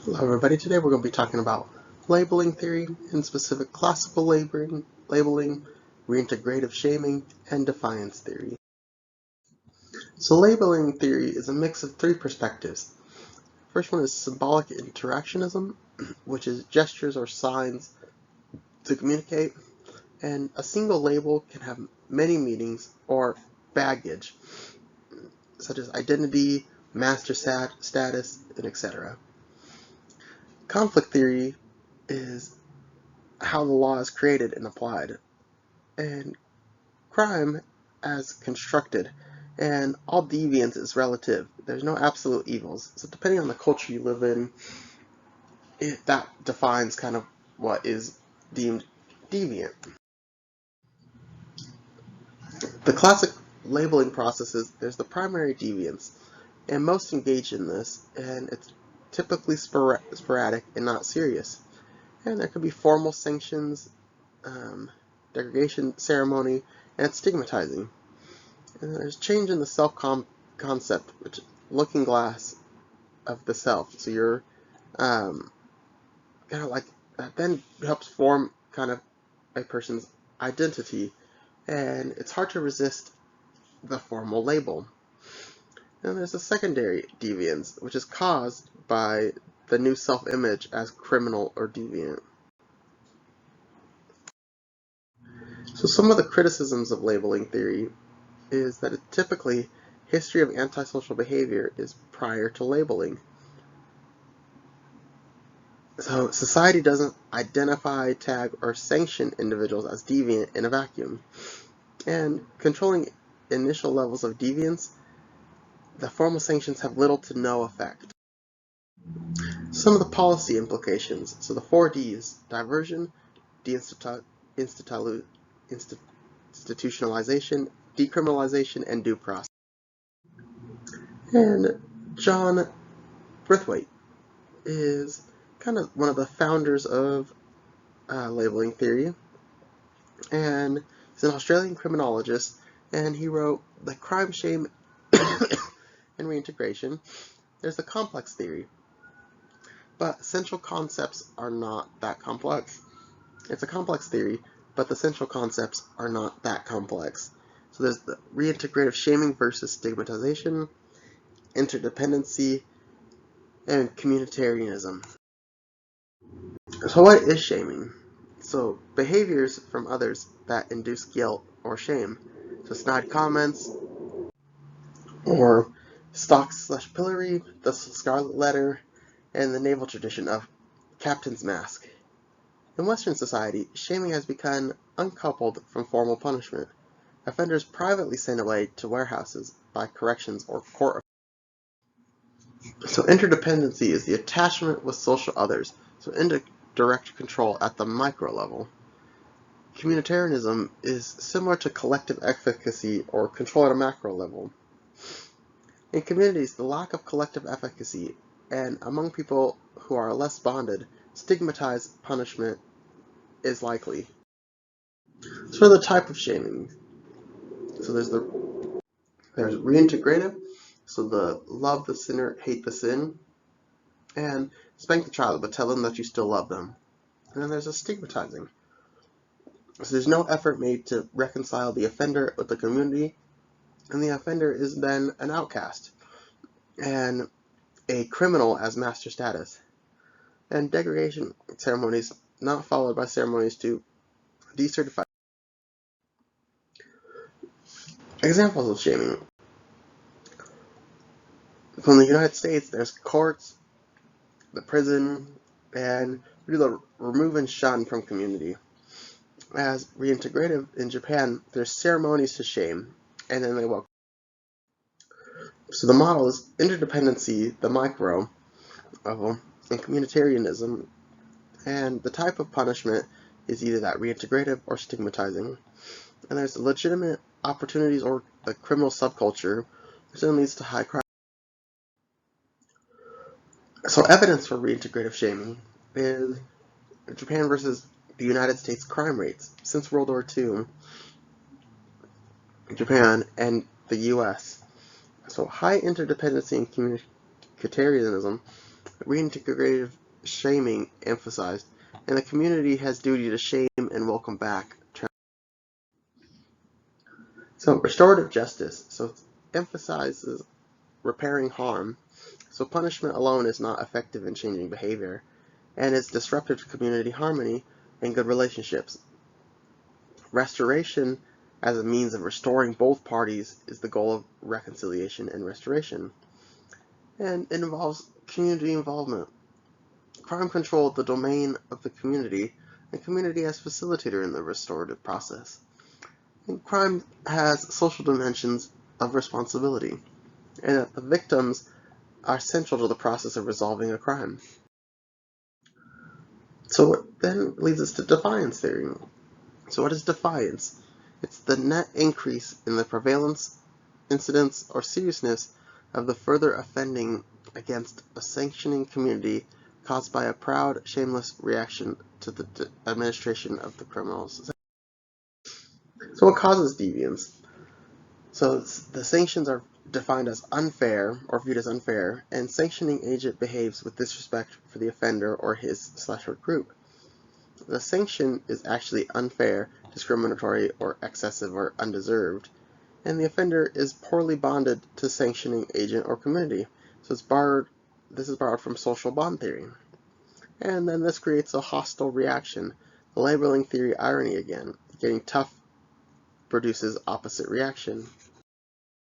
Hello everybody, today we're going to be talking about labeling theory, in specific classical labeling, reintegrative shaming, and defiance theory. So labeling theory is a mix of three perspectives. First one is symbolic interactionism, which is gestures or signs to communicate, and a single label can have many meanings or baggage, such as identity, master status, and etc. Conflict theory is how the law is created and applied, and crime as constructed, and all deviance is relative. There's no absolute evils. So depending on the culture you live in, that defines kind of what is deemed deviant. The classic labeling processes, there's the primary deviance, and most engage in this, and it's typically sporadic and not serious. And there could be formal sanctions, degradation ceremony, and it's stigmatizing. And there's change in the self-concept, which is looking glass of the self. So you're kind of like, that then helps form kind of a person's identity, and it's hard to resist the formal label. And there's a secondary deviance, which is caused by the new self-image as criminal or deviant. So some of the criticisms of labeling theory is that typically history of antisocial behavior is prior to labeling. So society doesn't identify, tag, or sanction individuals as deviant in a vacuum. And controlling initial levels of deviance, the formal sanctions have little to no effect. Some of the policy implications. So the 4 Ds: diversion, institutionalization, decriminalization, and due process. And John Brithwaite is kind of one of the founders of labeling theory, and he's an Australian criminologist, and he wrote The Crime, Shame, and Reintegration. There's the complex theory, but essential concepts are not that complex. It's a complex theory, but the central concepts are not that complex. So there's the reintegrative shaming versus stigmatization, interdependency, and communitarianism. So what is shaming? So behaviors from others that induce guilt or shame. So snide comments, or stocks/pillory, the scarlet letter, and the naval tradition of captain's mask. In Western society, shaming has become uncoupled from formal punishment. Offenders privately sent away to warehouses by corrections or court. So interdependency is the attachment with social others, so indirect control at the micro level. Communitarianism is similar to collective efficacy or control at a macro level. In communities, the lack of collective efficacy, and among people who are less bonded, stigmatized punishment is likely. So the type of shaming. So there's reintegrative, so the love the sinner, hate the sin, and spank the child, but tell them that you still love them. And then there's a stigmatizing. So there's no effort made to reconcile the offender with the community, and the offender is then an outcast and a criminal as master status. And degradation ceremonies not followed by ceremonies to decertify. Examples of shaming. From the United States, there's courts, the prison, and we do the remove and shun from community. As reintegrative in Japan, there's ceremonies to shame, and then they welcome. So the model is interdependency, the micro level, and communitarianism, and the type of punishment is either that reintegrative or stigmatizing. And there's legitimate opportunities or a criminal subculture, which then leads to high crime. So evidence for reintegrative shaming is Japan versus the United States crime rates since World War II, Japan and the US. So high interdependency and communitarianism Reintegrative shaming emphasized, and the community has duty to shame and welcome back. So restorative justice, so it emphasizes repairing harm. So punishment alone is not effective in changing behavior, and is disruptive to community harmony and good relationships. Restoration as a means of restoring both parties is the goal of reconciliation and restoration. And it involves community involvement. Crime control the domain of the community, and community as facilitator in the restorative process. And crime has social dimensions of responsibility, and that the victims are central to the process of resolving a crime. So it then leads us to defiance theory. So what is defiance? It's the net increase in the prevalence, incidence, or seriousness of the further offending against a sanctioning community caused by a proud, shameless reaction to the administration of the criminals. So what causes deviance? So the sanctions are defined as unfair or viewed as unfair, and sanctioning agent behaves with disrespect for the offender or his/her group. The sanction is actually unfair, discriminatory, or excessive or undeserved, and the offender is poorly bonded to sanctioning agent or community. So this is borrowed from social bond theory. And then this creates a hostile reaction. The labeling theory irony again. Getting tough produces opposite reaction.